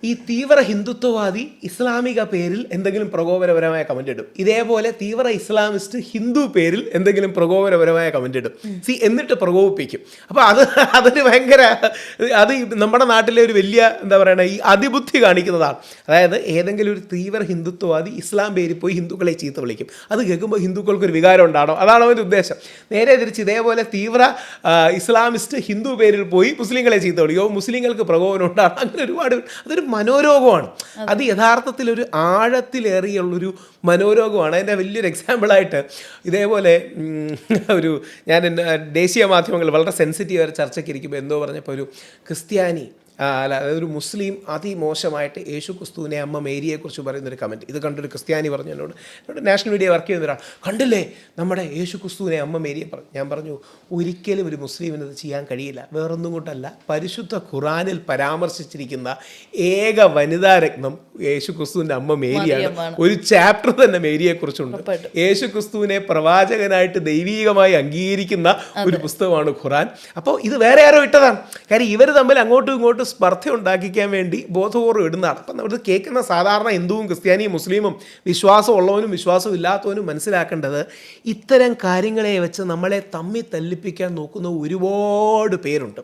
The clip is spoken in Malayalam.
ഈ തീവ്ര ഹിന്ദുത്വവാദി ഇസ്ലാമിക പേരിൽ എന്തെങ്കിലും പ്രകോപനപരമായ കമൻ്റ് ഇടും. ഇതേപോലെ തീവ്ര ഇസ്ലാമിസ്റ്റ് ഹിന്ദു പേരിൽ എന്തെങ്കിലും പ്രകോപനപരമായ കമൻ്റ് ഇടും. എന്നിട്ട് പ്രകോപിപ്പിക്കും. അപ്പോൾ അതൊരു ഭയങ്കര അത് നമ്മുടെ നാട്ടിലെ ഒരു വലിയ എന്താ പറയുക ഈ അതിബുദ്ധി കാണിക്കുന്നതാണ്. അതായത് ഏതെങ്കിലും ഒരു തീവ്ര ഹിന്ദുത്വവാദി ഇസ്ലാം പേരിൽ പോയി ഹിന്ദുക്കളെ ചീത്ത വിളിക്കും. അത് കേൾക്കുമ്പോൾ ഹിന്ദുക്കൾക്കൊരു വികാരം ഉണ്ടാണോ? അതാണ് അവൻ്റെ ഉദ്ദേശം. നേരെ തിരിച്ച് ഇതേപോലെ തീവ്ര ഇസ്ലാമിസ്റ്റ് ഹിന്ദു പേരിൽ പോയി മുസ്ലിങ്ങളെ ചീത്ത വിളിക്കും. മുസ്ലിങ്ങൾക്ക് പ്രകോപനം ഉണ്ടാകും. അങ്ങനെ ഒരുപാട് അതൊരു മനോരോഗമാണ്. അത് യഥാർത്ഥത്തിൽ ഒരു ആഴത്തിലേറിയുള്ളൊരു മനോരോഗമാണ്. അതിൻ്റെ വലിയൊരു എക്സാമ്പിളായിട്ട് ഇതേപോലെ ഞാൻ ദേശീയ മാധ്യമങ്ങൾ വളരെ സെൻസിറ്റീവായ ചർച്ചയ്ക്ക് ഇരിക്കുമ്പോൾ എന്തോ പറഞ്ഞപ്പോൾ ഒരു ക്രിസ്ത്യാനി ഒരു മുസ്ലിം അതിമോശമായിട്ട് യേശു ക്രിസ്തുവിനെ അമ്മ മേരിയെക്കുറിച്ച് പറയുന്നൊരു കമൻറ്റ് ഇത് കണ്ടൊരു ക്രിസ്ത്യാനി പറഞ്ഞു എന്നോട് നാഷണൽ മീഡിയ വർക്ക് ചെയ്യുന്ന ഒരാൾ, കണ്ടില്ലേ നമ്മുടെ യേശു ക്രിസ്തുവിനെ അമ്മ മേരിയെ പറഞ്ഞു. ഞാൻ പറഞ്ഞു, ഒരിക്കലും ഒരു മുസ്ലിമിന് ഇത് ചെയ്യാൻ കഴിയില്ല. വേറൊന്നും കൊണ്ടല്ല, പരിശുദ്ധ ഖുറാനിൽ പരാമർശിച്ചിരിക്കുന്ന ഏക വനിതാ രത്നം യേശു ക്രിസ്തുവിൻ്റെ അമ്മ മേരിയാണ്. ഒരു ചാപ്റ്റർ തന്നെ മേരിയെക്കുറിച്ചുണ്ട്. യേശു ക്രിസ്തുവിനെ പ്രവാചകനായിട്ട് ദൈവീകമായി അംഗീകരിക്കുന്ന ഒരു പുസ്തകമാണ് ഖുറാൻ. അപ്പോൾ ഇത് വേറെ ആരോ ഇട്ടതാണ്. കാര്യം ഇവർ തമ്മിൽ അങ്ങോട്ടും ഇങ്ങോട്ടും സ്പർദ്ധ ഉണ്ടാക്കിക്കാൻ വേണ്ടി ബോധപൂർവ്വം ഇടുന്നതാണ്. അപ്പം നമ്മൾ കേൾക്കുന്ന സാധാരണ ഹിന്ദുവും ക്രിസ്ത്യാനിയും മുസ്ലിമും വിശ്വാസമുള്ളവനും വിശ്വാസം ഇല്ലാത്തവനും മനസ്സിലാക്കേണ്ടത് ഇത്തരം കാര്യങ്ങളെ വെച്ച് നമ്മളെ തമ്മിൽ തല്ലിപ്പിക്കാൻ നോക്കുന്ന ഒരുപാട് പേരുണ്ട്.